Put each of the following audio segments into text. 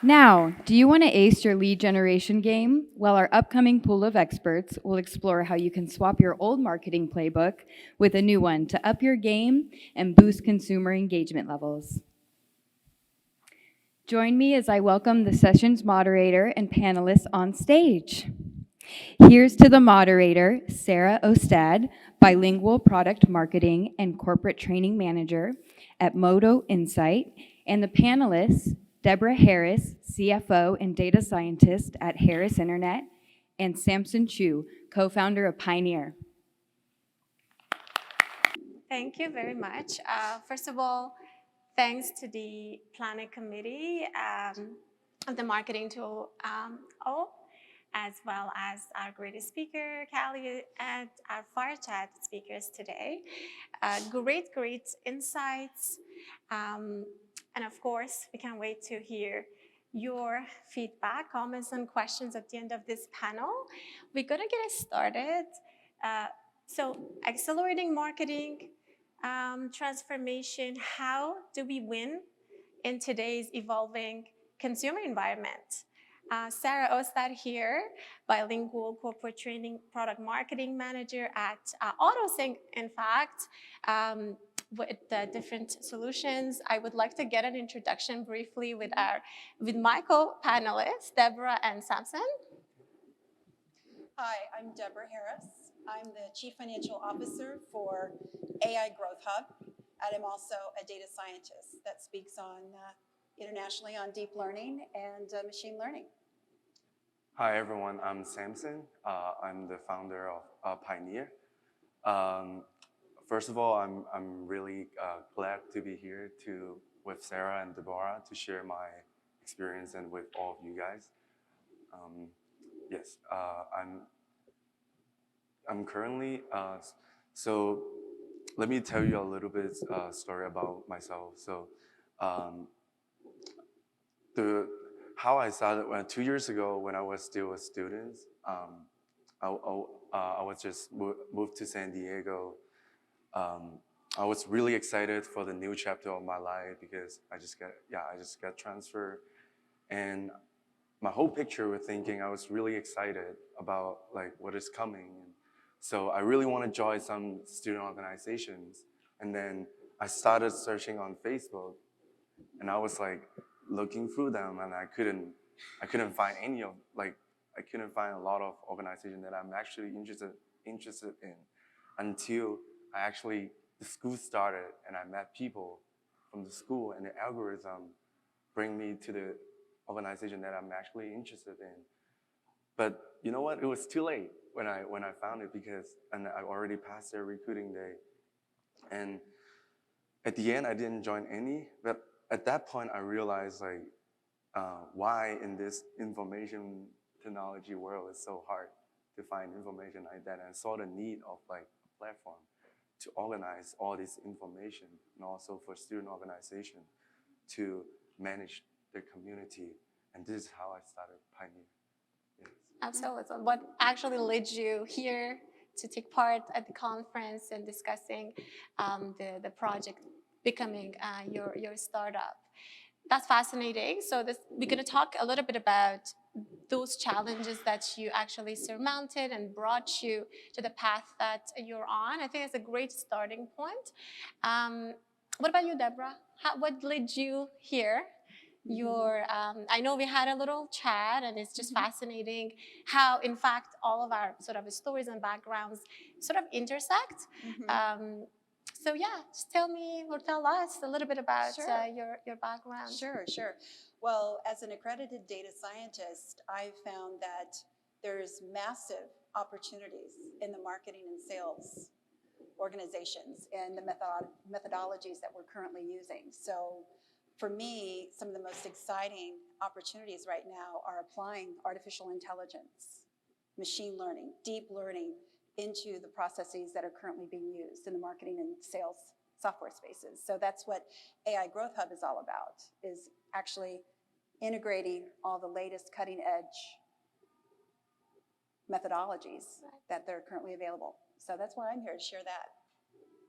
Now, do you want to ace your lead generation game? Well, our upcoming pool of experts will explore how you can swap your old marketing playbook with a new one to up your game and boost consumer engagement levels. Join me as I welcome the session's moderator and panelists on stage. Here's to the moderator, Sara Ostad, Bilingual Product Marketing and Corporate Training Manager at MotoInsight, and the panelists, Deborah Harris, CFO and Data Scientist at Harris Internet, and Samson Chiu, co-founder of Pieneer. Thank you very much. First of all, thanks to the planning committee of the marketing tool, as well as our great speaker, Callie, and our fireside speakers today. Great insights. And of course, we can't wait to hear your feedback, comments, and questions at the end of this panel. We're gonna get started. So accelerating marketing, transformation, how do we win in today's evolving consumer environment? Sara Ostad here, Bilingual Corporate Training Product Marketing Manager at AutoSync, in fact, with different solutions. I would like to get an introduction briefly with my co-panelists, Deborah and Samson. Hi, I'm Deborah Harris. I'm the Chief Financial Officer for AIGROWTHHUB, and I'm also a data scientist that speaks on internationally on deep learning and machine learning. Hi everyone, I'm Samson. I'm the founder of Pieneer. First of all, I'm really glad to be here with Sara and Deborah to share my experience and with all of you guys. Yes, I'm currently, so let me tell you a little bit story about myself. So how I started, 2 years ago when I was still a student, I was just moved to San Diego. I was really excited for the new chapter of my life because I just got transferred, and my whole picture was thinking I was really excited about like what is coming. So I really want to join some student organizations, and then I started searching on Facebook, and I was like looking through them, and I couldn't find I couldn't find a lot of organizations that I'm actually interested in until the school started and I met people from the school, and the algorithm bring me to the organization that I'm actually interested in. But you know what? It was too late when I found it and I already passed their recruiting day. And at the end, I didn't join any. But at that point, I realized why in this information technology world it's so hard to find information like that. And I saw the need of like a platform to organize all this information, and also for student organization to manage their community. And this is how I started Pieneer. Yes. Absolutely. So what actually led you here to take part at the conference and discussing the project becoming your startup? That's fascinating. So we're going to talk a little bit about those challenges that you actually surmounted and brought you to the path that you're on. I think it's a great starting point. What about you, Deborah? What led you here? I know we had a little chat, and it's just fascinating how, in fact, all of our sort of stories and backgrounds sort of intersect. So yeah, just tell me or tell us a little bit about your background. Sure. Well, as an accredited data scientist, I've found that there's massive opportunities in the marketing and sales organizations and the methodologies that we're currently using. So for me, some of the most exciting opportunities right now are applying artificial intelligence, machine learning, deep learning into the processes that are currently being used in the marketing and sales software spaces. So that's what AIGROWTHHUB is all about, is actually integrating all the latest cutting edge methodologies that are currently available. So that's why I'm here to share that.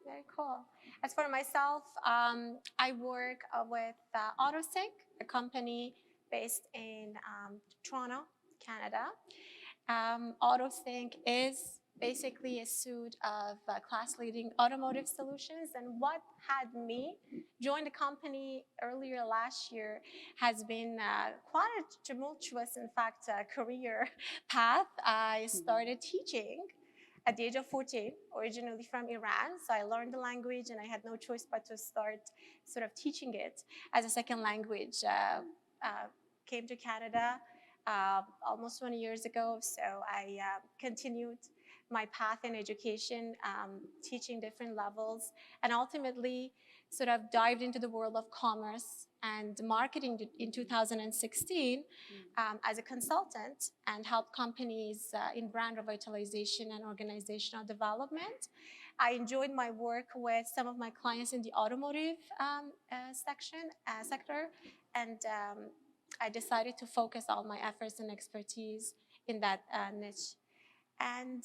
Very cool. As for myself, I work with AutoSync, a company based in Toronto, Canada. AutoSync is basically a suite of class-leading automotive solutions. And what had me join the company earlier last year has been quite a tumultuous, in fact, career path. I started teaching at the age of 14, originally from Iran. So I learned the language and I had no choice but to start sort of teaching it as a second language. Came to Canada almost 20 years ago. So I continued my path in education, teaching different levels, and ultimately sort of dived into the world of commerce and marketing in 2016 as a consultant and helped companies in brand revitalization and organizational development. I enjoyed my work with some of my clients in the automotive sector, and I decided to focus all my efforts and expertise in that niche. And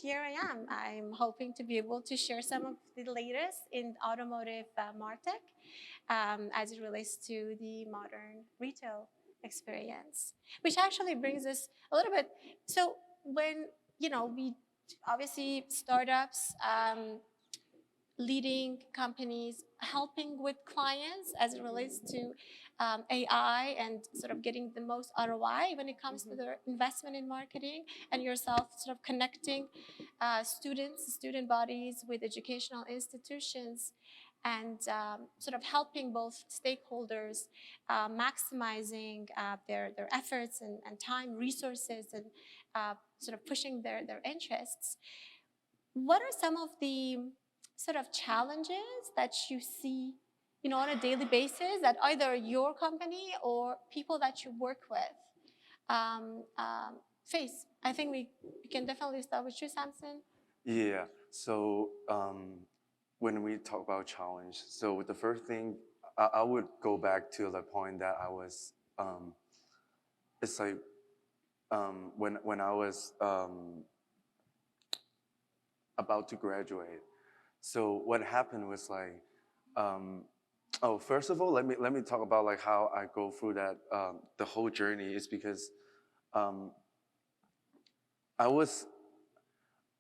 here I am. I'm hoping to be able to share some of the latest in automotive MarTech as it relates to the modern retail experience, which actually brings us a little bit. So when, we obviously startups, leading companies, helping with clients as it relates to AI and sort of getting the most ROI when it comes to their investment in marketing, and yourself sort of connecting student bodies with educational institutions and sort of helping both stakeholders maximizing their efforts and time, resources, and sort of pushing their interests. What are some of the sort of challenges that you see, on a daily basis that either your company or people that you work with face? I think we can definitely start with you, Samson. Yeah. So when we talk about challenge, so the first thing I would go back to the point that I was. It's like when I was about to graduate. So what happened was like, first of all, let me talk about like how I go through that the whole journey is because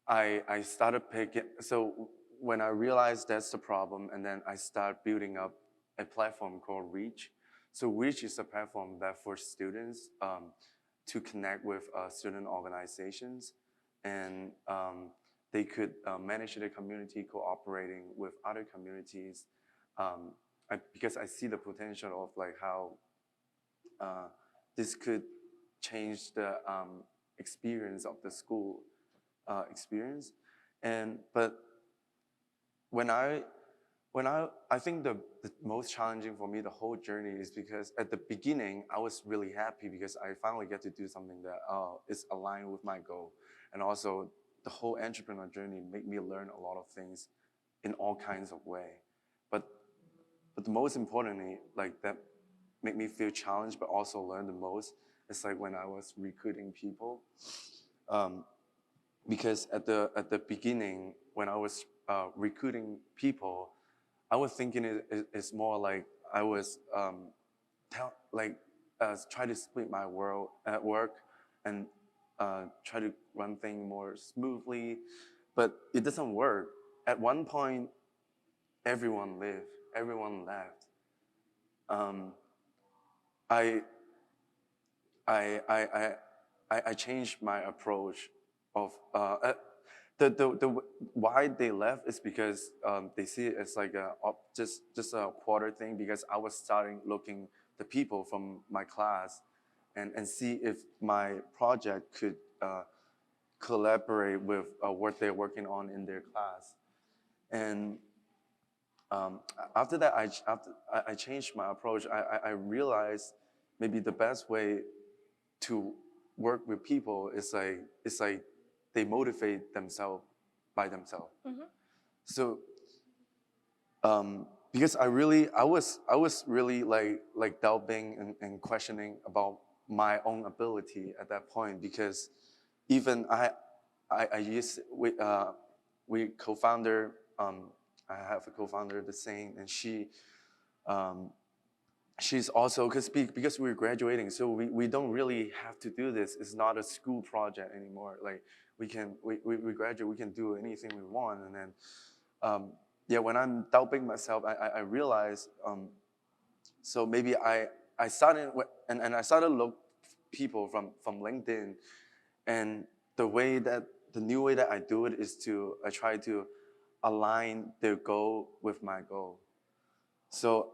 I started picking. So when I realized that's the problem, and then I started building up a platform called Reach. So Reach is a platform that for students to connect with student organizations, and they could manage their community, cooperating with other communities. Because I see the potential of like how this could change the experience of the school experience. But when I think the most challenging for me, the whole journey, is because at the beginning I was really happy because I finally get to do something that is aligned with my goal, and also the whole entrepreneur journey made me learn a lot of things in all kinds of ways. But the most importantly, like that made me feel challenged, but also learn the most. It's like when I was recruiting people, because at the beginning when I was recruiting people, I was thinking it's more like I was try to split my world at work and try to run things more smoothly, but it doesn't work. At one point, everyone left. I changed my approach of the why they left is because they see it as like just a quarter thing, because I was starting looking the people from my class and see if my project could collaborate with what they're working on in their class. And after that, I changed my approach. I realized maybe the best way to work with people is like they motivate themselves by themselves. Mm-hmm. So because I was really like doubting and questioning about my own ability at that point, because even I used we co-founder, I have a co-founder, the same, and she she's also, because we're graduating, so we don't really have to do this. It's not a school project anymore. Like we graduate, we can do anything we want. And then, yeah, when I'm doubting myself, I realize, so maybe I started, and I started look people from LinkedIn, and the new way that I do it is I try to align their goal with my goal. So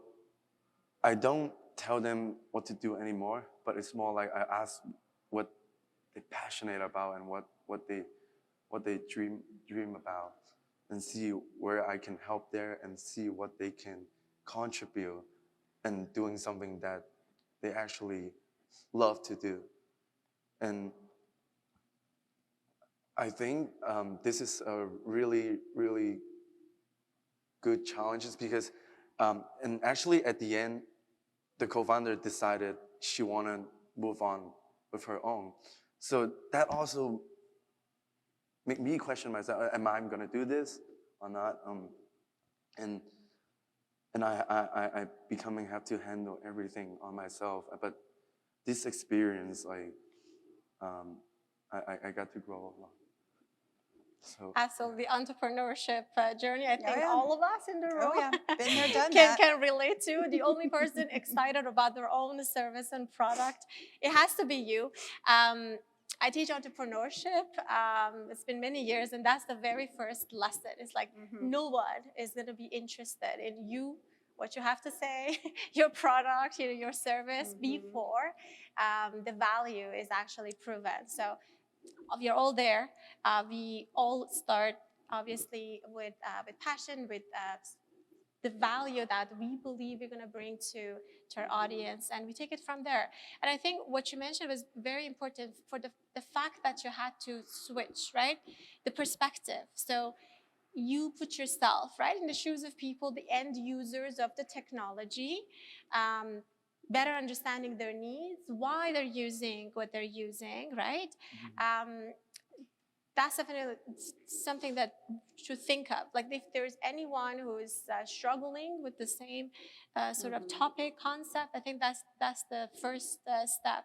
I don't tell them what to do anymore, but it's more like I ask what they're passionate about and what they dream about, and see where I can help there, and see what they can contribute and doing something that they actually love to do. And I think this is a really, really good challenge, because, and actually at the end, the co-founder decided she wanted to move on with her own. So that also made me question myself, am I going to do this or not? And I becoming have to handle everything on myself. But this experience, like, I got to grow a lot. So Absolutely, entrepreneurship journey. I think yeah. all of us in the room Oh yeah, been there, done that. can relate to. The only person excited about their own service and product, it has to be you. I teach entrepreneurship. It's been many years, and that's the very first lesson. It's like no one is going to be interested in you, what you have to say, your product, your service before the value is actually proven. So we are all there. We all start obviously with passion, with the value that we believe we're going to bring to our audience, and we take it from there. And I think what you mentioned was very important for the fact that you had to switch, right? The perspective. So you put yourself, right, in the shoes of people, the end users of the technology, better understanding their needs, why they're using what they're using, right? That's definitely something that should think of. Like if there's anyone who is struggling with the same sort of topic, concept, I think that's the first step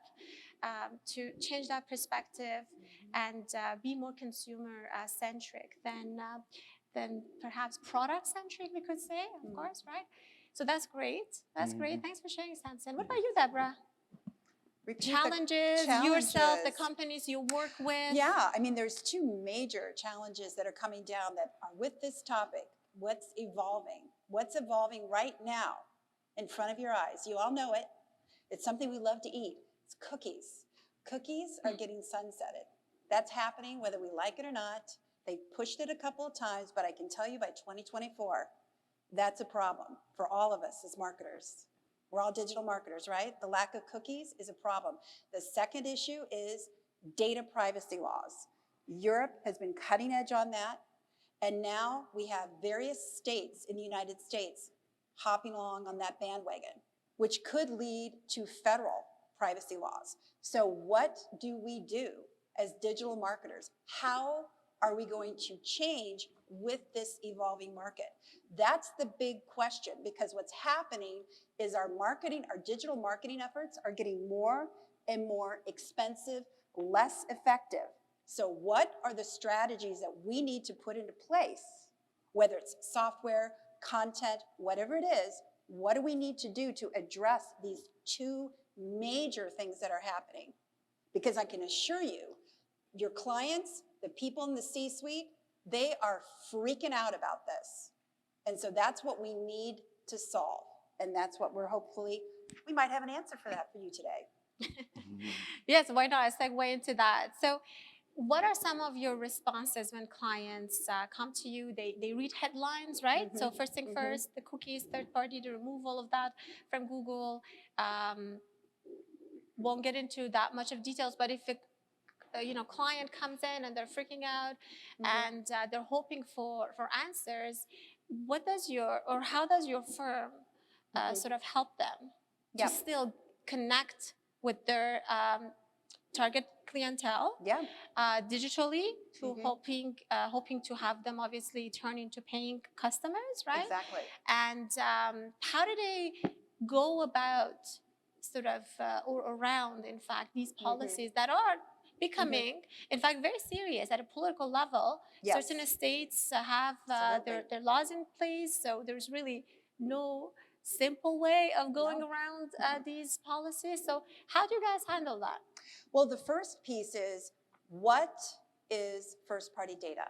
to change that perspective and be more consumer centric than perhaps product centric, we could say, of course, right? So that's great. That's great. Thanks for sharing, Samson. What about you, Deborah? Challenges, yourself, the companies you work with. Yeah, I mean, there's two major challenges that are coming down that are with this topic. What's evolving? What's evolving right now in front of your eyes? You all know it. It's something we love to eat. It's cookies. Cookies are getting sunsetted. That's happening whether we like it or not. They pushed it a couple of times, but I can tell you by 2024, that's a problem for all of us as marketers. We're all digital marketers, right? The lack of cookies is a problem. The second issue is data privacy laws. Europe has been cutting edge on that, and now we have various states in the United States hopping along on that bandwagon, which could lead to federal privacy laws. So what do we do as digital marketers? How are we going to change with this evolving market? That's the big question, because what's happening is our digital marketing efforts are getting more and more expensive, less effective. So what are the strategies that we need to put into place, whether it's software, content, whatever it is, what do we need to do to address these two major things that are happening? Because I can assure you, your clients, the people in the C-suite, they are freaking out about this. And so that's what we need to solve. And that's what we might have an answer for that for you today. Yes, why not? I segue into that. So what are some of your responses when clients come to you? They read headlines, right? So first thing first, the cookies, third party, the removal of that from Google. Won't get into that much of details, but if a client comes in and they're freaking out and they're hoping for answers, how does your firm sort of help them to still connect with their target clientele digitally to hoping to have them obviously turn into paying customers, right? Exactly. And how do they go about sort of or around, in fact, these policies that are becoming, in fact, very serious at a political level. Yes. Certain states have their laws in place, so there's really no simple way of going around these policies. So how do you guys handle that? Well, the first piece is, what is first-party data?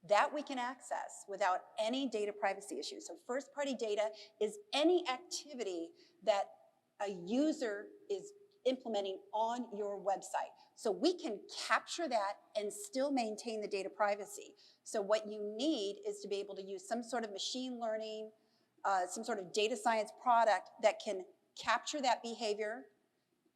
That we can access without any data privacy issues. So first-party data is any activity that a user is implementing on your website. So we can capture that and still maintain the data privacy. So what you need is to be able to use some sort of machine learning, some sort of data science product that can capture that behavior,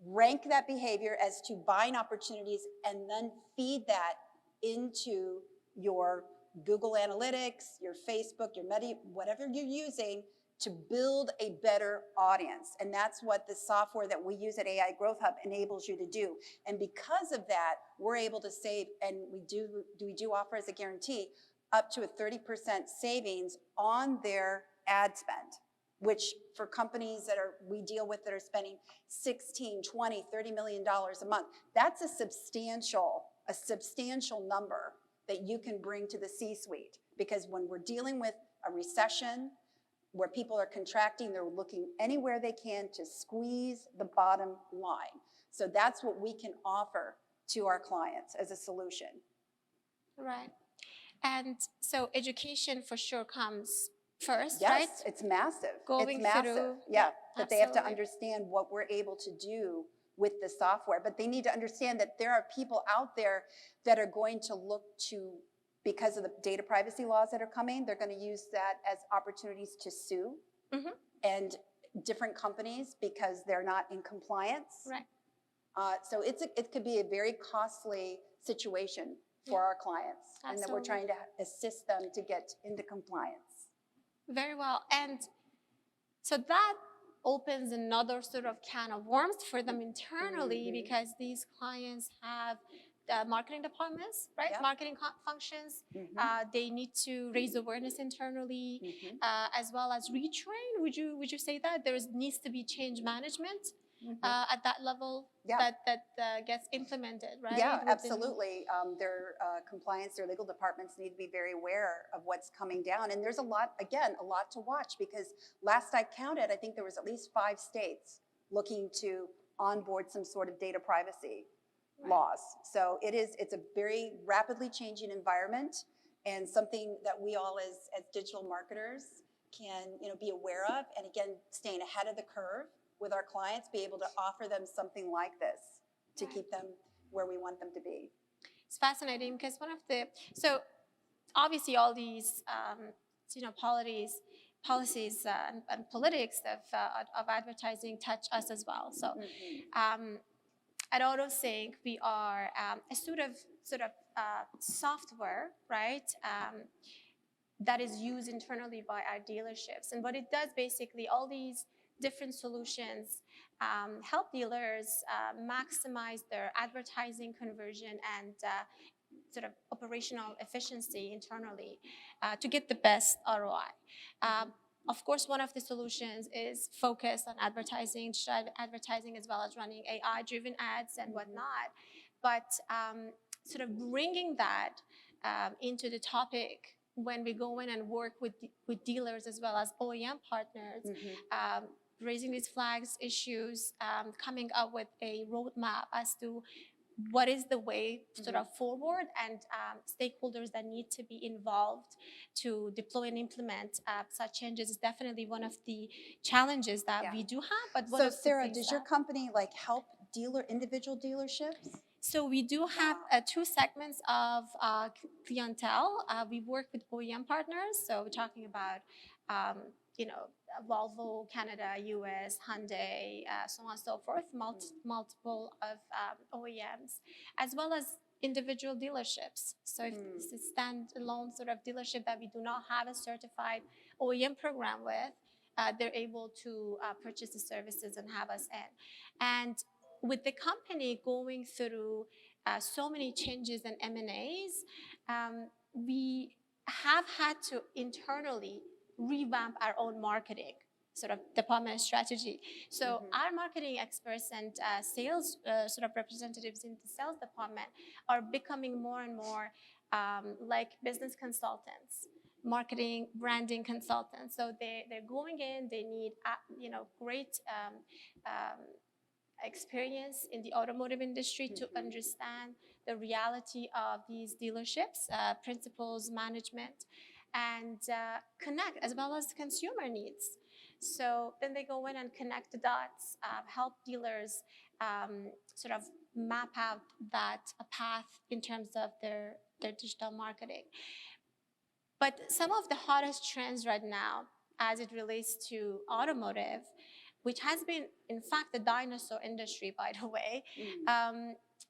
rank that behavior as to buying opportunities, and then feed that into your Google Analytics, your Facebook, your Meta, whatever you're using to build a better audience. And that's what the software that we use at AI Growth Hub enables you to do. And because of that, we're able to save, and we do offer as a guarantee, up to a 30% savings on their ad spend, which for companies that we deal with that are spending 16, 20, $30 million a month, that's a substantial number that you can bring to the C-suite. Because when we're dealing with a recession where people are contracting, they're looking anywhere they can to squeeze the bottom line. So that's what we can offer to our clients as a solution. Right. And so education for sure comes first, yes, right? Yes, it's massive. Going it's massive. through, yeah, that they have to absolutely. understand what we're able to do with the software. But they need to understand that there are people out there that are going to look to, because of the data privacy laws that are coming, they're going to use that as opportunities to sue and different companies because they're not in compliance. Right. So it could be a very costly situation for our clients, and that we're trying to assist them to get into compliance. Very well. And so that opens another sort of can of worms for them internally, because these clients have marketing departments, right? Yep. Marketing functions. They need to raise awareness internally, as well as retrain. Would you say that there needs to be change management at that level that gets implemented, right? Yeah, absolutely. Their compliance, their legal departments need to be very aware of what's coming down. And there's a lot to watch, because last I counted, I think there was at least 5 states looking to onboard some sort of data privacy laws. So it's a very rapidly changing environment, and something that we all as digital marketers can be aware of, and again, staying ahead of the curve with our clients, be able to offer them something like this to keep them where we want them to be. It's fascinating, because so obviously all these policies and politics of advertising touch us as well. So at AutoSync, we are a sort of software, right, that is used internally by our dealerships. And what it does, basically, all these different solutions help dealers maximize their advertising conversion and sort of operational efficiency internally to get the best ROI. Of course, one of the solutions is focus on advertising, as well as running AI-driven ads and whatnot. But sort of bringing that into the topic when we go in and work with dealers as well as OEM partners, raising these flags, issues, coming up with a roadmap as to what is the way sort of forward, and stakeholders that need to be involved to deploy and implement such changes is definitely one of the challenges that we do have. But so Sarah, does your company help individual dealerships? So we do have 2 segments of clientele. We work with OEM partners, so we're talking about Volvo, Canada, US, Hyundai, so on and so forth, multiple of OEMs, as well as individual dealerships. So if it's a standalone sort of dealership that we do not have a certified OEM program with, they're able to purchase the services and have us in. And with the company going through so many changes and M&As, we have had to internally revamp our own marketing. sort of department strategy. So our marketing experts and sales sort of representatives in the sales department are becoming more and more like business consultants, marketing, branding consultants. So they're going in, they need great experience in the automotive industry to understand the reality of these dealerships, principals, management, and connect as well as consumer needs. So then they go in and connect the dots, help dealers sort of map out that path in terms of their digital marketing. But some of the hottest trends right now, as it relates to automotive, which has been, in fact, the dinosaur industry, by the way.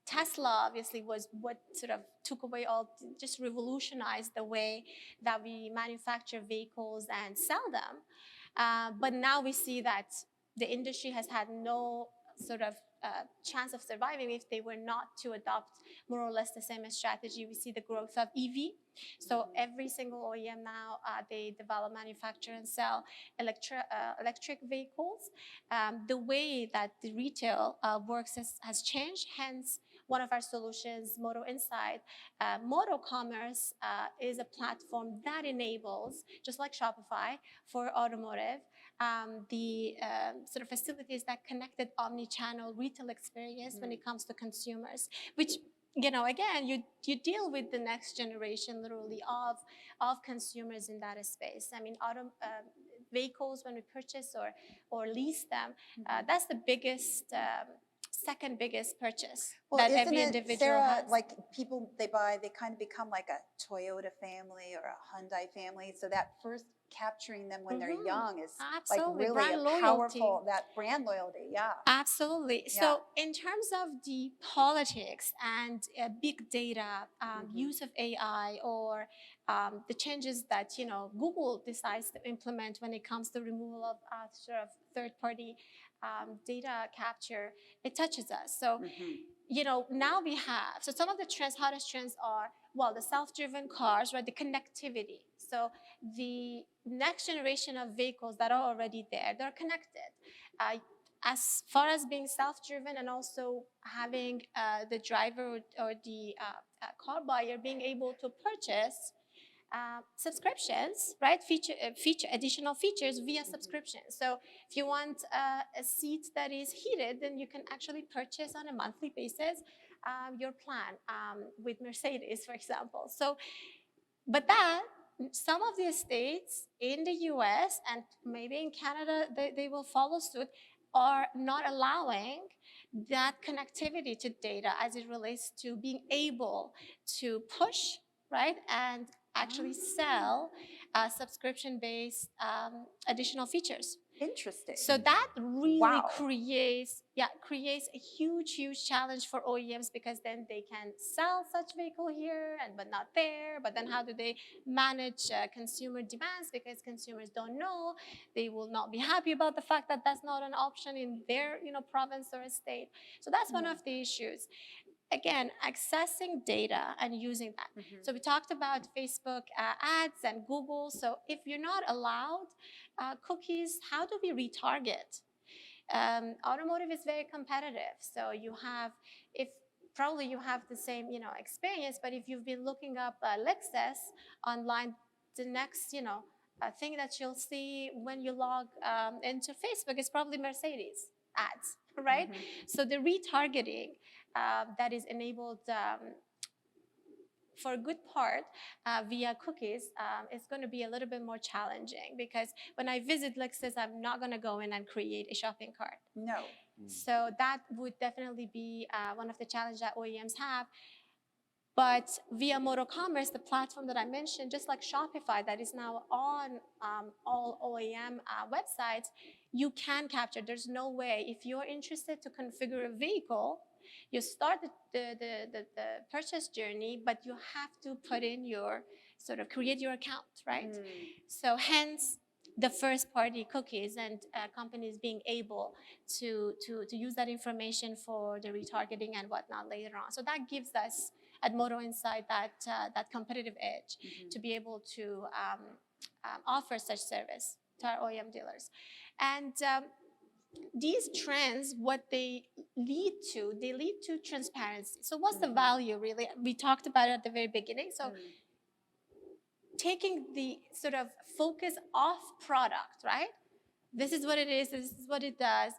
Tesla obviously was what sort of took away just revolutionized the way that we manufacture vehicles and sell them. But now we see that the industry has had no sort of chance of surviving if they were not to adopt more or less the same strategy. We see the growth of EV. So every single OEM now, they develop, manufacture, and sell electric vehicles. The way that the retail works has changed, hence one of our solutions, MotoInsight. MotoCommerce is a platform that enables, just like Shopify for automotive, the sort of facilities that connected omni-channel retail experience when it comes to consumers, which, again, you deal with the next generation, literally, of consumers in that space. I mean, vehicles, when we purchase or lease them, that's the biggest, second biggest purchase that every individual Sarah, has. like people they kind of become like a Toyota family or a Hyundai family. So that first capturing them when they're young is Absolutely. like really brand a loyalty. powerful, that brand loyalty. Yeah. Absolutely. So in terms of the politics and big data, use of AI, or the changes that Google decides to implement when it comes to removal of sort of third-party data capture, it touches us. So now we have, so some of the trends, hottest trends are, well, the self-driven cars, right? The connectivity. So the next generation of vehicles that are already there, they're connected. As far as being self-driven, and also having the driver or the car buyer being able to purchase subscriptions, right? Additional features via subscription. So if you want a seat that is heated, then you can actually purchase on a monthly basis your plan with Mercedes, for example. So, but some of the states in the US and maybe in Canada, they will follow suit, are not allowing that connectivity to data as it relates to being able to push, right, and actually sell subscription-based additional features. Interesting. So that really creates a huge challenge for OEMs, because then they can sell such vehicle here but not there. But then how do they manage consumer demands? Because consumers don't know, they will not be happy about the fact that that's not an option in their province or state. So that's one of the issues. Again, accessing data and using that. So we talked about Facebook ads and Google. So if you're not allowed cookies, how do we retarget? Automotive is very competitive. So you have the same experience, but if you've been looking up Lexus online, the next thing that you'll see when you log into Facebook is probably Mercedes ads, right? So the retargeting that is enabled for a good part via cookies is going to be a little bit more challenging, because when I visit Lexus, I'm not going to go in and create a shopping cart. No. So that would definitely be one of the challenges that OEMs have. But via MotoCommerce, the platform that I mentioned, just like Shopify, that is now on all OEM websites, you can capture. There's no way, if you're interested to configure a vehicle, you start the purchase journey, but you have to put in create your account, right? So hence the first party cookies and companies being able to use that information for the retargeting and whatnot later on. So that gives us at MotoInsight that competitive edge to be able to offer such service our OEM dealers. And these trends, what they lead to transparency. So what's the value really? We talked about it at the very beginning. So taking the sort of focus off product, right? This is what it is, this is what it does,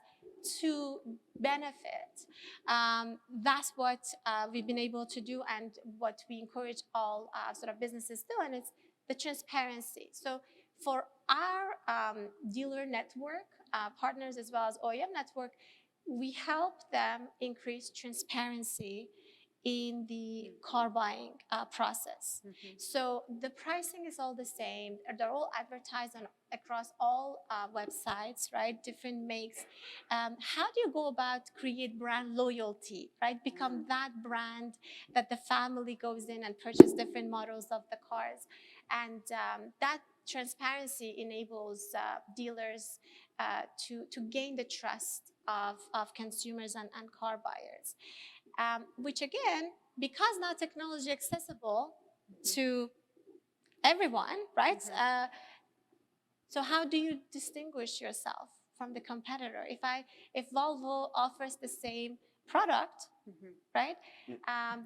to benefit. That's what we've been able to do, and what we encourage all sort of businesses to do, and it's the transparency. So for our dealer network, partners as well as OEM network, we help them increase transparency in the car buying process. So the pricing is all the same. They're all advertised on across all websites, right? Different makes. How do you go about create brand loyalty, right? Become that brand that the family goes in and purchase different models of the cars. And that transparency enables dealers to gain the trust of consumers and car buyers. Which again, because now technology accessible to everyone, right? So how do you distinguish yourself from the competitor? If Volvo offers the same product, right?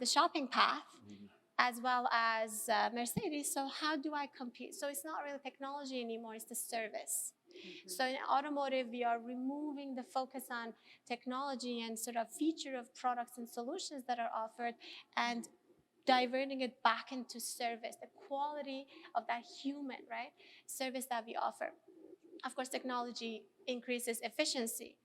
The shopping path, as well as Mercedes, so how do I compete? So it's not really technology anymore, it's the service. So in automotive, we are removing the focus on technology and sort of feature of products and solutions that are offered, and diverting it back into service, the quality of that human, right, service that we offer. Of course, technology increases efficiency.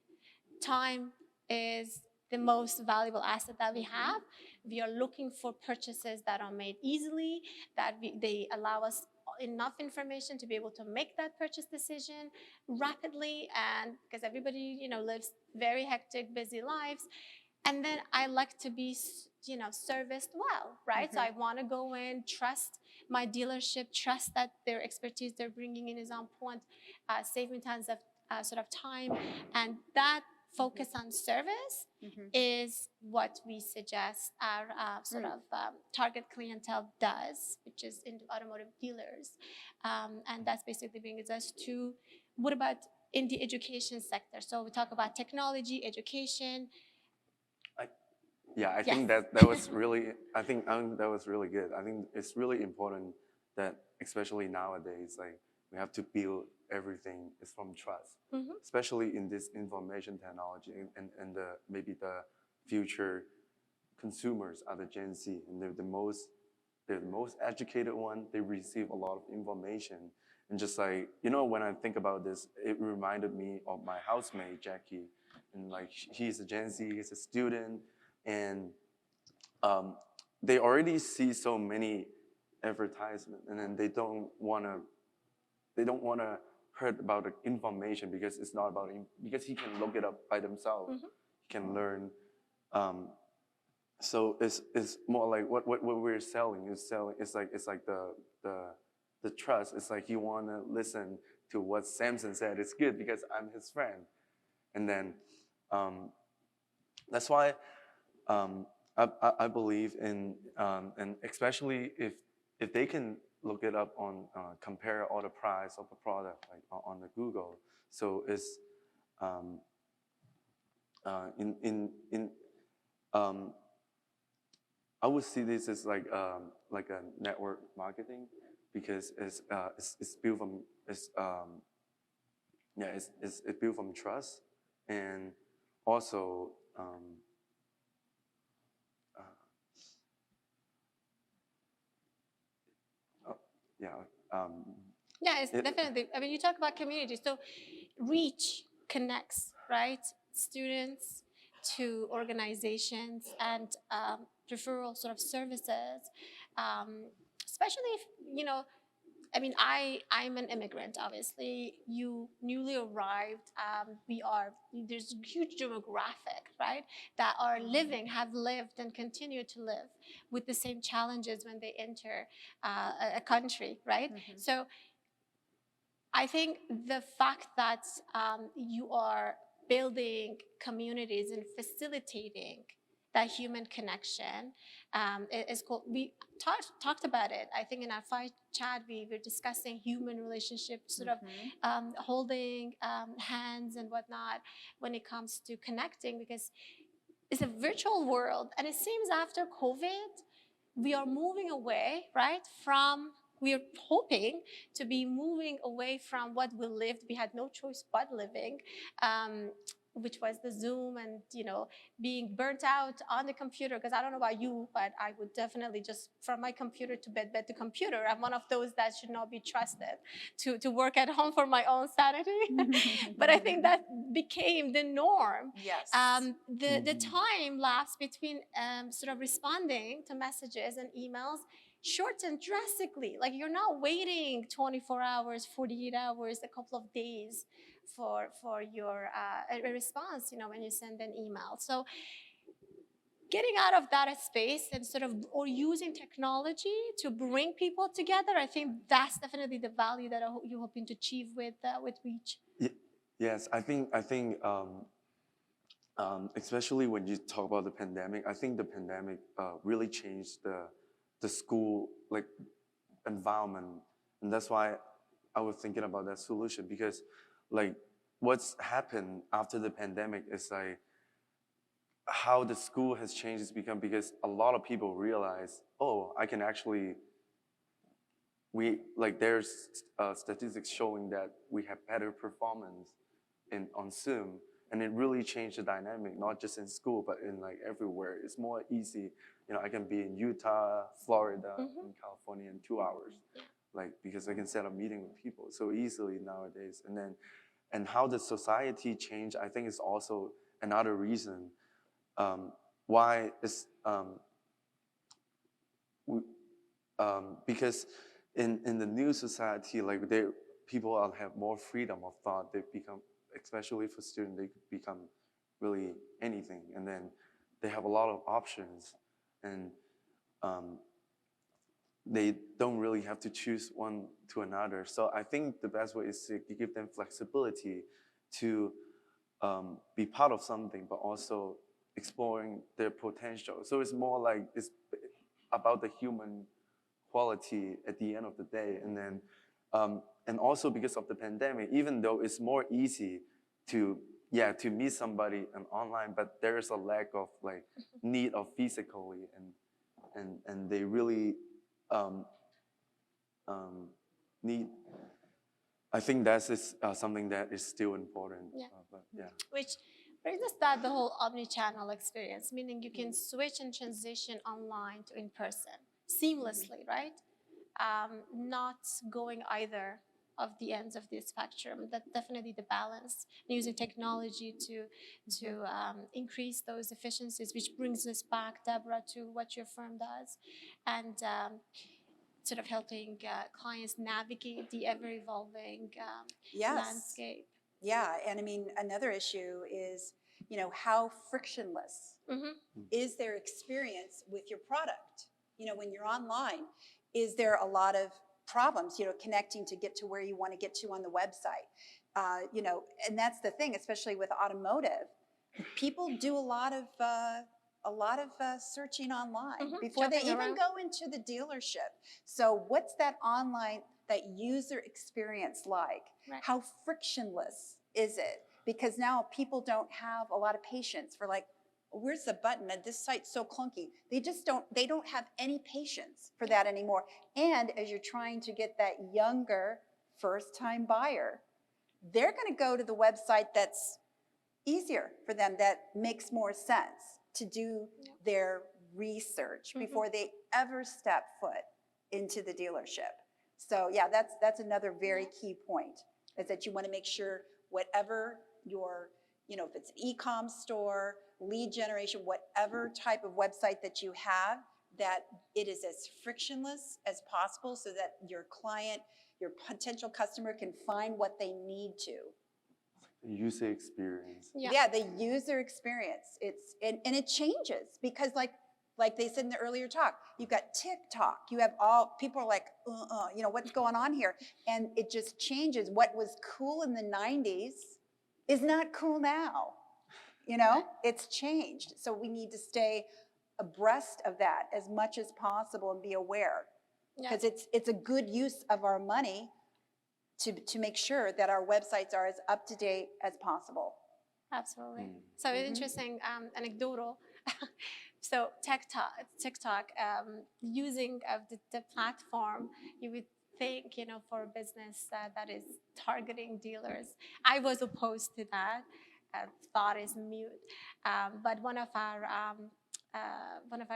Time is the most valuable asset that we have. We are looking for purchases that are made easily, that they allow us enough information to be able to make that purchase decision rapidly, and because everybody, lives very hectic, busy lives. And then I like to be, serviced well, right? So I want to go in, trust my dealership, trust that their expertise they're bringing in is on point, save me tons of sort of time, and that focus on service is what we suggest our sort of target clientele does, which is in automotive dealers. And that's basically brings us to, what about in the education sector? So we talk about technology, education. I think that was really, I think that was really good. I think it's really important that, especially nowadays, like, we have to build everything is from trust, especially in this information technology, and maybe the future consumers are the Gen Z, and they're the most educated one. They receive a lot of information, and just like, when I think about this, it reminded me of my housemate Jackie, and like, he's a Gen Z, he's a student, and they already see so many advertisements, and then they don't want to heard about the information, because it's not about him, because he can look it up by themselves. He can learn. So it's more like what we're selling. It's like the trust. It's like you want to listen to what Samson said. It's good because I'm his friend, and then that's why I believe in, and especially if they can look it up on, compare all the price of a product, like on the Google. So it's I would see this as like a network marketing, because it's built from it's built from trust, and also it's definitely, I mean, you talk about community, so reach connects, right? Students to organizations and referral sort of services, especially if, I mean, I'm an immigrant, obviously. You newly arrived. There's a huge demographic, right, that are living, have lived, and continue to live with the same challenges when they enter a country, right? So I think the fact that you are building communities and facilitating that human connection is called, we talked about it, I think in our fight chat, we were discussing human relationships, sort of holding hands and whatnot when it comes to connecting, because it's a virtual world. And it seems after COVID, we are moving away, right, from, we are hoping to be moving away from what we lived. We had no choice but living, which was the Zoom and, being burnt out on the computer. Because I don't know about you, but I would definitely just from my computer to bed to computer. I'm one of those that should not be trusted to work at home for my own sanity. But I think that became the norm. Yes. The time lapse between sort of responding to messages and emails shortened drastically. Like, you're not waiting 24 hours, 48 hours, a couple of days for your a response, when you send an email. So getting out of that space and sort of, or using technology to bring people together, I think that's definitely the value that you're hoping to achieve with Reach. Yes, I think especially when you talk about the pandemic, I think the pandemic really changed the school environment, and that's why I was thinking about that solution, because what's happened after the pandemic is how the school has changed has become, because a lot of people realize, I can actually, there's statistics showing that we have better performance on Zoom. And it really changed the dynamic, not just in school, but in everywhere. It's more easy. I can be in Utah, Florida, in California in 2 hours, because I can set up meeting with people so easily nowadays. And how the society changed, I think is also another reason why it's because in the new society, people have more freedom of thought. They become, especially for students, they could become really anything, and then they have a lot of options, and they don't really have to choose one to another. So I think the best way is to give them flexibility to be part of something, but also exploring their potential. So it's more it's about the human quality at the end of the day. And then and also because of the pandemic, even though it's more easy to meet somebody online, but there is a lack of need of physically, and they really need. I think that is something that is still important. Which brings us back the whole omni-channel experience, meaning you can switch and transition online to in person seamlessly, right? Not going either of the ends of the spectrum. That's definitely the balance. Using technology to increase those efficiencies, which brings us back, Deborah, to what your firm does, and sort of helping clients navigate the ever-evolving landscape. Yeah, and I mean, another issue is, how frictionless is their experience with your product? When you're online, is there a lot of problems, connecting to get to where you want to get to on the website? And that's the thing, especially with automotive. People do a lot of searching online before they even go into the dealership. So what's that user experience like? Right. How frictionless is it? Because now people don't have a lot of patience for where's the button? And this site's so clunky. They don't have any patience for that anymore. And as you're trying to get that younger first-time buyer, they're going to go to the website that's easier for them, that makes more sense to do their research before they ever step foot into the dealership. So yeah, that's another very key point, is that you want to make sure whatever your, if it's an e-com store, lead generation, whatever type of website that you have, that it is as frictionless as possible, so that your client, your potential customer, can find what they need to. The user experience. Yeah, the user experience. And it changes, because like they said in the earlier talk, you've got TikTok, you have people are like, what's going on here? And it just changes. What was cool in the 90s is not cool now. You know, it's changed. So we need to stay abreast of that as much as possible and be aware, because it's a good use of our money to make sure that our websites are as up to date as possible. Absolutely. So interesting anecdotal. So TikTok, using of the platform, you would think, you know, for a business that is targeting dealers. I was opposed to that. Thought is mute. But one of our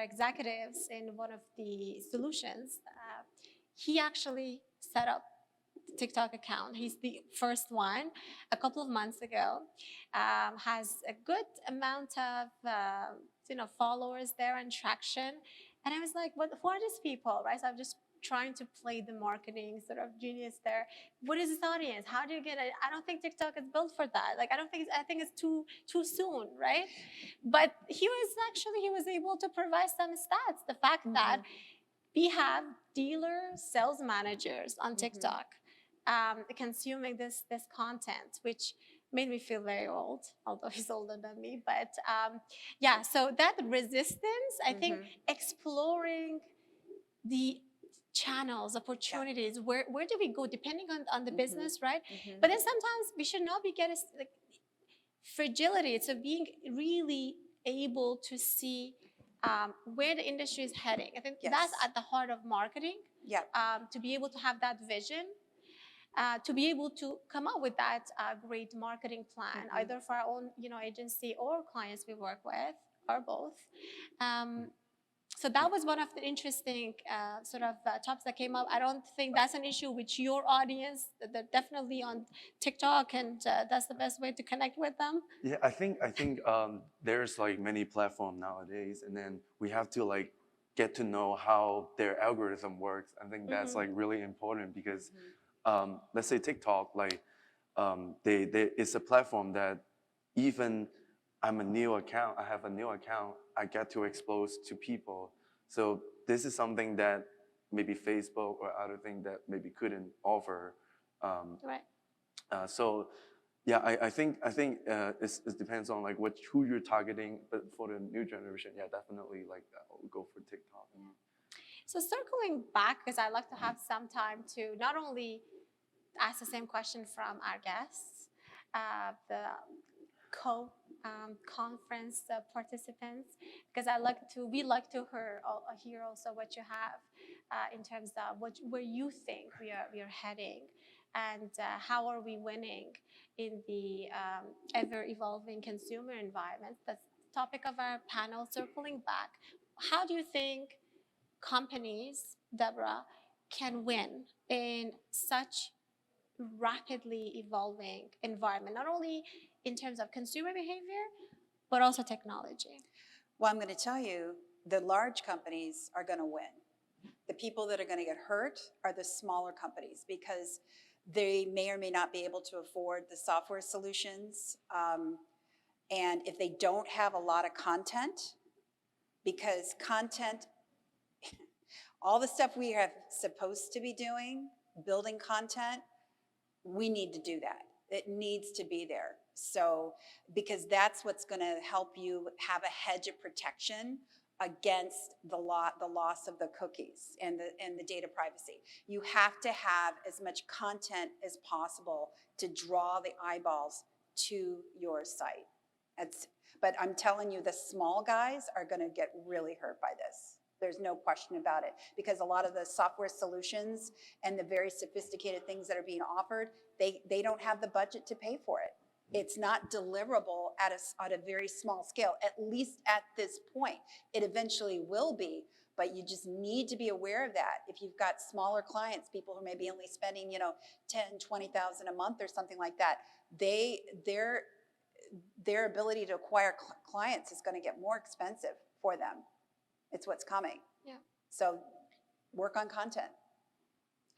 executives in one of the solutions, he actually set up TikTok account. He's the first one a couple of months ago. Has a good amount of followers there and traction. And I was like, who are these people, right? So I'm just trying to play the marketing sort of genius there. What is this audience? How do you get it? I don't think TikTok is built for that. Like, I think it's too soon, right? But he was able to provide some stats. The fact that we have dealer sales managers on TikTok consuming this content, which made me feel very old, although he's older than me. But yeah, so that resistance, I think, exploring the channels, opportunities, where do we go, depending on the business, right? But then sometimes we should not be getting like fragility. So being really able to see where the industry is heading. I think that's at the heart of marketing. Yeah. To be able to have that vision, to be able to come up with that great marketing plan, either for our own, agency or clients we work with, or both. So that was one of the interesting topics that came up. I don't think that's an issue with your audience. They're definitely on TikTok, and that's the best way to connect with them. Yeah, I think there's like many platforms nowadays, and then we have to like get to know how their algorithm works. I think that's like really important, because let's say TikTok, like it's a platform that even I have a new account, I get to expose to people. So this is something that maybe Facebook or other things that maybe couldn't offer. Right. So yeah, I think it depends on like who you're targeting. But for the new generation, yeah, definitely like I'll go for TikTok. Yeah. So circling back, because I like to have some time to not only ask the same question from our guests, the conference participants, because we like to hear also what you have in terms of where you think we are heading, and how are we winning in the ever evolving consumer environment. That's the topic of our panel. Circling back, how do you think companies, Deborah, can win in such rapidly evolving environment, not only in terms of consumer behavior, but also technology? Well, I'm going to tell you, the large companies are going to win. The people that are going to get hurt are the smaller companies, because they may or may not be able to afford the software solutions. And if they don't have a lot of content, because content, all the stuff we are supposed to be doing, building content, we need to do that. It needs to be there. So, because that's what's going to help you have a hedge of protection against the loss of the cookies and the data privacy. You have to have as much content as possible to draw the eyeballs to your site. But I'm telling you, the small guys are going to get really hurt by this. There's no question about it, because a lot of the software solutions and the very sophisticated things that are being offered, they don't have the budget to pay for it. It's not deliverable at a very small scale, at least at this point. It eventually will be, but you just need to be aware of that. If you've got smaller clients, people who may be only spending, $10,000, $20,000 a month or something like that, their ability to acquire clients is going to get more expensive for them. It's what's coming. Yeah. So work on content.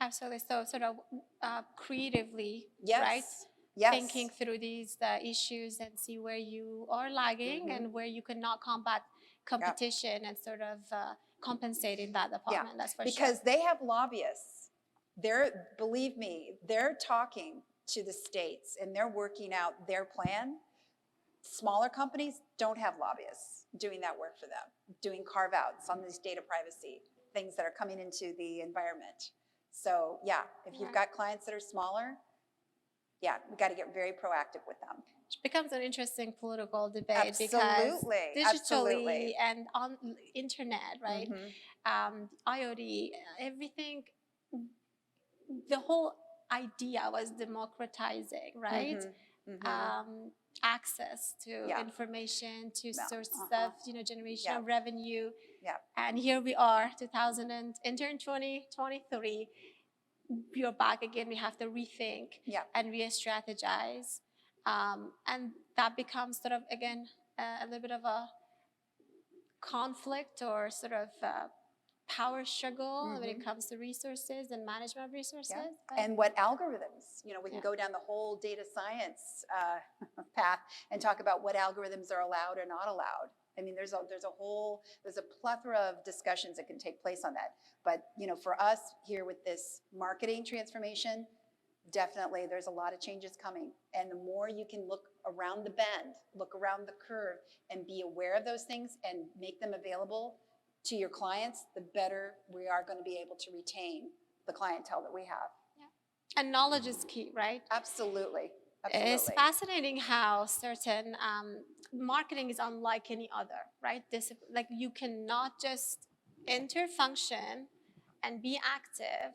Absolutely. So sort of creatively, yes. right? Yes. Thinking through these issues and see where you are lagging and where you cannot combat competition and sort of compensate in that department. That's for sure. Because they have lobbyists. Believe me, they're talking to the states and they're working out their plan. Smaller companies don't have lobbyists doing that work for them, doing carve-outs on these data privacy things that are coming into the environment. So yeah, if you've got clients that are smaller, yeah, we got to get very proactive with them. It becomes an interesting political debate Absolutely, because digitally absolutely. and on internet, right? IoT, everything, the whole idea was democratizing, right? Access to information, to sources of generation of revenue. Yeah. And here we are, entering 2023. We're back again. We have to rethink and re-strategize, and that becomes sort of again a little bit of a conflict or sort of power struggle when it comes to resources and management of resources. And what algorithms, we can go down the whole data science path and talk about what algorithms are allowed or not allowed. I mean, there's a plethora of discussions that can take place on that. But, for us here with this marketing transformation, definitely there's a lot of changes coming. And the more you can look around the bend, look around the curve, and be aware of those things and make them available to your clients, the better we are going to be able to retain the clientele that we have. Yeah. And knowledge is key, right? Absolutely. It's fascinating how certain marketing is unlike any other, right? Like you cannot just enter, function, and be active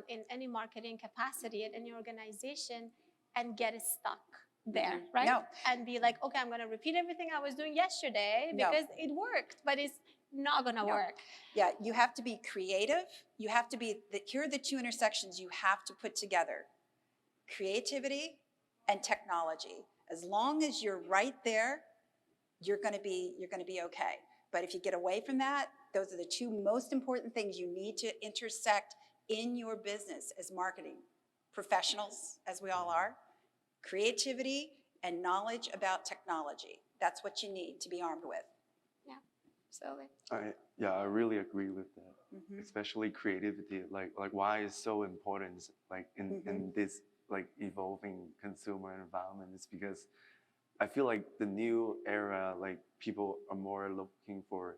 in any marketing capacity at any organization and get stuck there, right? No. And be like, okay, I'm going to repeat everything I was doing yesterday because it worked, but it's not going to work. Yeah, you have to be creative. You have to be, here are the two intersections you have to put together. Creativity and technology. As long as you're right there, you're going to be okay. But if you get away from that, those are the two most important things you need to intersect in your business as marketing professionals, as we all are. Creativity and knowledge about technology. That's what you need to be armed with. Yeah, absolutely. I really agree with that. Especially creativity, like why is so important, like in this like evolving consumer environment, is because I feel like the new era, like people are more looking for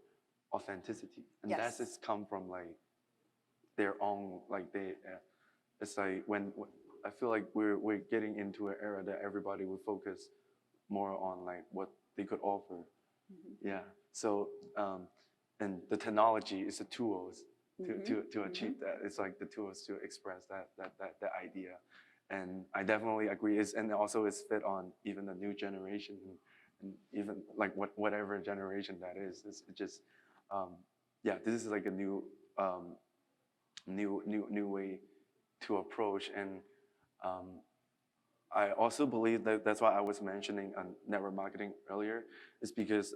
authenticity, and that's just come from like their own, like it's like when I feel like we're getting into an era that everybody would focus more on like what they could offer. So and the technology is the tools to achieve that. It's like the tools to express that idea. And I definitely agree. And also it's fit on even the new generation, and even like whatever generation that is. It's just this is like a new way to approach. And I also believe that that's why I was mentioning network marketing earlier, is because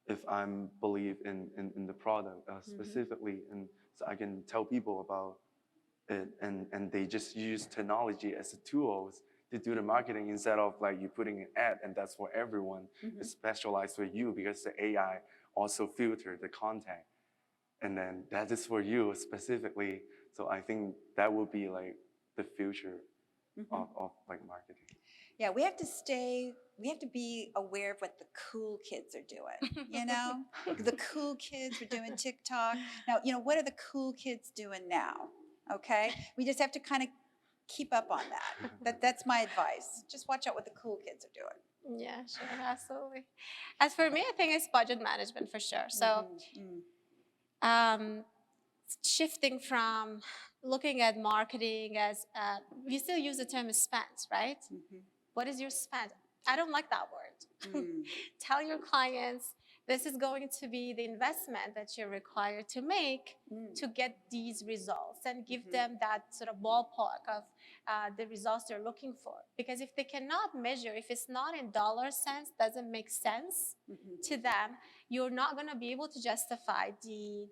if I'm believe in the product specifically, and so I can tell people about it, and they just use technology as a tool to do the marketing, instead of like you putting an ad and that's for everyone. It's specialized for you because the AI also filter the content, and then that is for you specifically. So I think that would be like the future of like marketing. Yeah, we have to be aware of what the cool kids are doing, The cool kids are doing TikTok. Now, what are the cool kids doing now? Okay? We just have to kind of keep up on that. That's my advice. Just watch out what the cool kids are doing. Yeah, sure, absolutely. As for me, I think it's budget management for sure. So shifting from looking at marketing as, we still use the term spend, right? What is your spend? I don't like that word. Tell your clients, this is going to be the investment that you're required to make to get these results, and give them that sort of ballpark of the results they're looking for. Because if they cannot measure, if it's not in dollar sense, doesn't make sense to them, you're not going to be able to justify the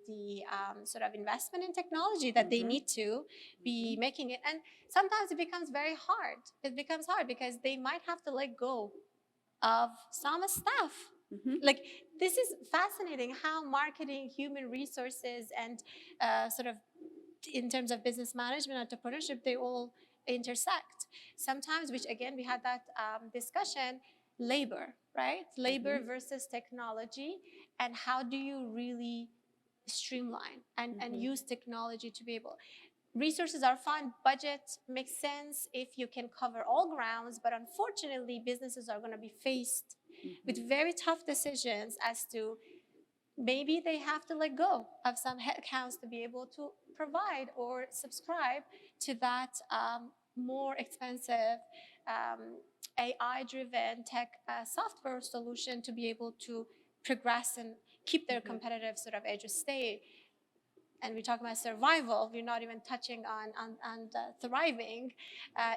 sort of investment in technology that they need to be making it. And sometimes it becomes very hard. It becomes hard because they might have to let go of some stuff. Like, this is fascinating how marketing, human resources, and sort of in terms of business management, entrepreneurship, they all intersect. Sometimes, which again, we had that discussion, labor, right? Labor versus technology, and how do you really streamline and use technology to be able. Resources are fine, budget makes sense if you can cover all grounds, but unfortunately, businesses are going to be faced with very tough decisions as to maybe they have to let go of some headcounts to be able to provide or subscribe to that more expensive AI-driven tech software solution to be able to progress and keep their competitive sort of edge of state. And we talk about survival, we're not even touching on thriving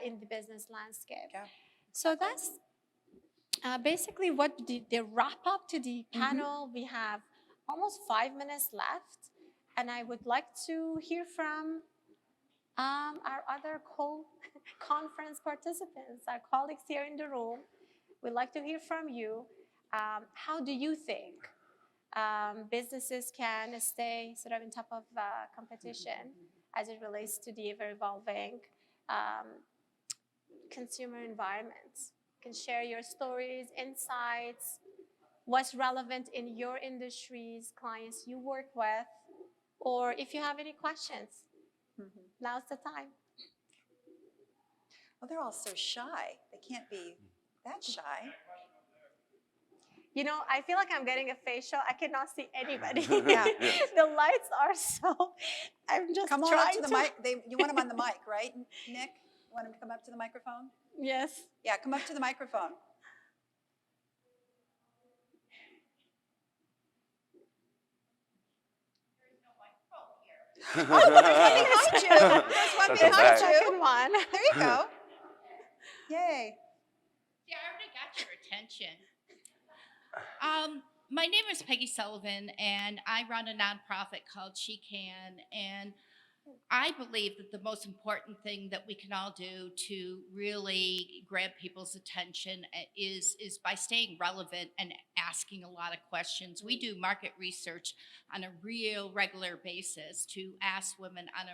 in the business landscape. Yeah. So that's basically what the wrap up to the panel. We have almost 5 minutes left, and I would like to hear from our other conference participants, our colleagues here in the room. We'd like to hear from you. How do you think businesses can stay sort of on top of competition as it relates to the ever-evolving consumer environments? You can share your stories, insights, what's relevant in your industries, clients you work with, or if you have any questions, now's the time. Well, they're all so shy. They can't be that shy. You know, I feel like I'm getting a facial. I cannot see anybody. Yeah. The lights are so, I'm just Come on trying up to the mic. You want them on the mic, right, Nick? You want him to come up to the microphone? Yes. Yeah, come up to the microphone. Oh, there's one behind you. There's one That's a behind fact. you. Second one. There you go. Yay. Yeah, I already got your attention. My name is Peggy Sullivan, and I run a nonprofit called She Can. And I believe that the most important thing that we can all do to really grab people's attention is by staying relevant and asking a lot of questions. We do market research on a real regular basis to ask women on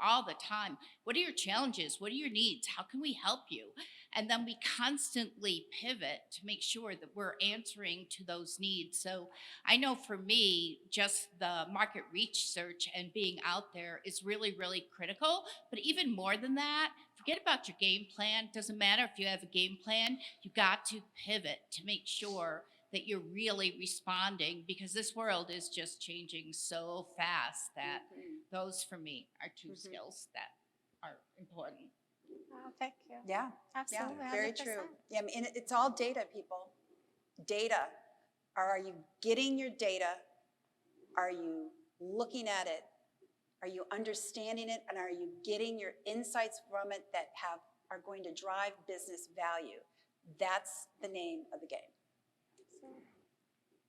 all the time, what are your challenges? What are your needs? How can we help you? And then we constantly pivot to make sure that we're answering to those needs. So I know for me, just the market research and being out there is really, really critical. But even more than that, forget about your game plan. Doesn't matter if you have a game plan, you got to pivot to make sure that you're really responding, because this world is just changing so fast that those for me are two skills that are important. Oh, thank you. Yeah. Absolutely. Yeah, very 100%. true. Yeah, I mean, it's all data, people. Data. Are you getting your data? Are you looking at it? Are you understanding it? And are you getting your insights from it that are going to drive business value? That's the name of the game.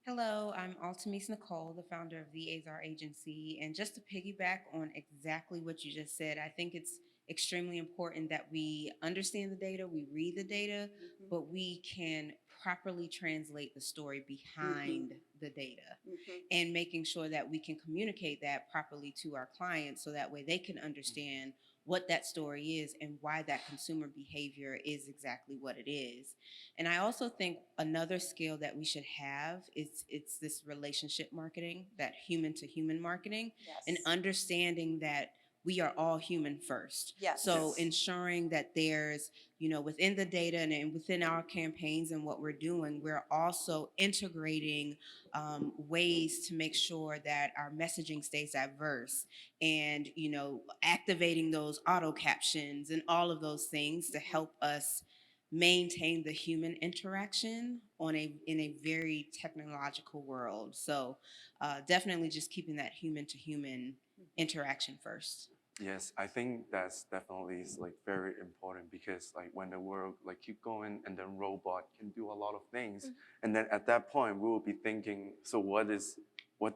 Hello, I'm Altamise Nicole, the founder of the AIGROWTHHUB Agency. And just to piggyback on exactly what you just said, I think it's extremely important that we understand the data, we read the data, but we can properly translate the story behind the data and making sure that we can communicate that properly to our clients so that way they can understand what that story is and why that consumer behavior is exactly what it is. And I also think another skill that we should have is it's this relationship marketing, that human to human marketing, and understanding that we are all human first. Yes. So ensuring that there's, within the data and within our campaigns and what we're doing, we're also integrating ways to make sure that our messaging stays diverse and, activating those auto captions and all of those things to help us maintain the human interaction in a very technological world. So definitely just keeping that human to human interaction first. Yes, I think that's definitely very important, because when the world keep going and then robot can do a lot of things, and then at that point we will be thinking, so what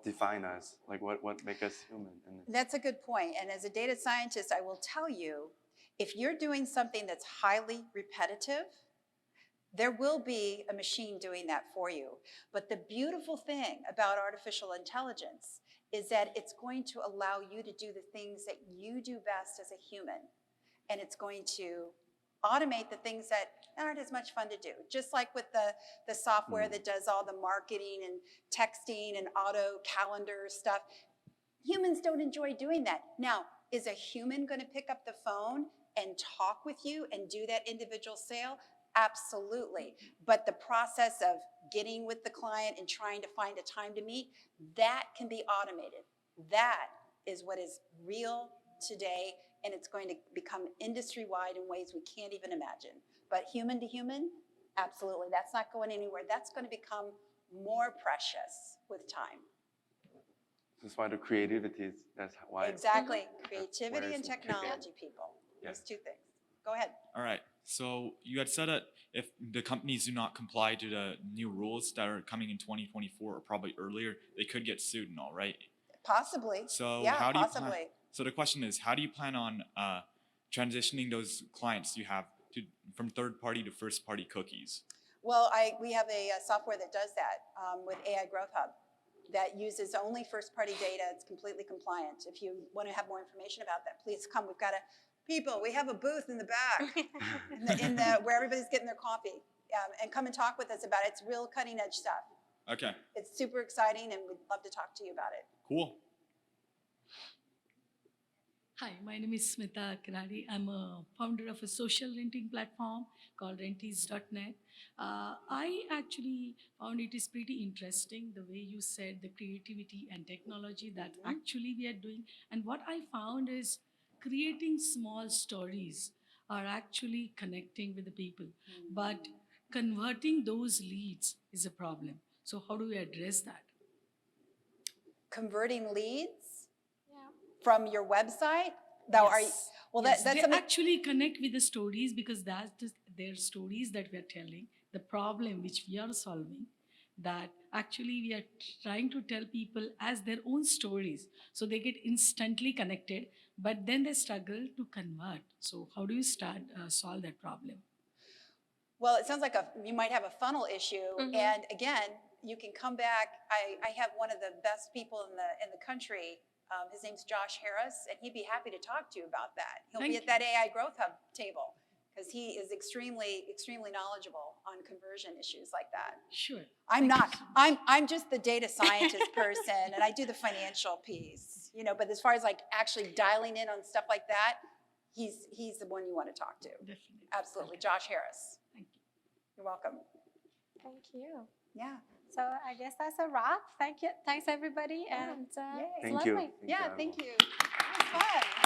define us? What make us human? And That's a good point. And as a data scientist, I will tell you, if you're doing something that's highly repetitive, there will be a machine doing that for you. But the beautiful thing about artificial intelligence is that it's going to allow you to do the things that you do best as a human. And it's going to automate the things that aren't as much fun to do. Just like with the software that does all the marketing and texting and auto calendar stuff. Humans don't enjoy doing that. Now, is a human going to pick up the phone and talk with you and do that individual sale? Absolutely. But the process of getting with the client and trying to find a time to meet, that can be automated. That is what is real today, and it's going to become industry-wide in ways we can't even imagine. But human to human, absolutely. That's not going anywhere. That's going to become more precious with time. That's why the creativity is, that's why. Exactly. Where Creativity and it's kick in. technology, people. Yeah. Those two things. Go ahead. All right. So you had said that if the companies do not comply to the new rules that are coming in 2024 or probably earlier, they could get sued and all, right? Possibly. So yeah, how do you possibly. plan? So the question is, how do you plan on transitioning those clients you have to from third-party to first-party cookies? Well, we have a software that does that with AIGROWTHHUB that uses only first-party data. It's completely compliant. If you want to have more information about that, please come. We've got we have a booth in the back in the where everybody's getting their coffee, and come and talk with us about it. It's real cutting-edge stuff. Okay. It's super exciting, and we'd love to talk to you about it. Cool. Hi, my name is Smita Kanadi. I'm a founder of a social renting platform called renties.net. I actually found it is pretty interesting the way you said the creativity and technology that actually we are doing. And what I found is creating small stories are actually connecting with the people, but converting those leads is a problem. So how do we address that? Converting leads Yeah. from your website? Now, Yes. well, Yes, that's they something. actually connect with the stories because that's just their stories that we are telling, the problem which we are solving, that actually we are trying to tell people as their own stories. So they get instantly connected, but then they struggle to convert. So how do you start solve that problem? Well, it sounds like you might have a funnel issue, and again, you can come back. I have one of the best people in the country. His name's Josh Harris, and he'd be happy to talk to you about that. He'll be at that AI Growth Hub table because he is extremely knowledgeable on conversion issues like that. Sure. I'm Thank you not. so much. I'm just the data scientist person, and I do the financial piece. But as far as like actually dialing in on stuff like that, he's the one you want to talk to. Definitely. Absolutely, Josh Harris. Thank you. You're welcome. Thank you. Yeah. So I guess that's a wrap. Thank you. Thanks everybody. And Yay. it's Thank you. lovely. Yeah. Thank you. It was fun.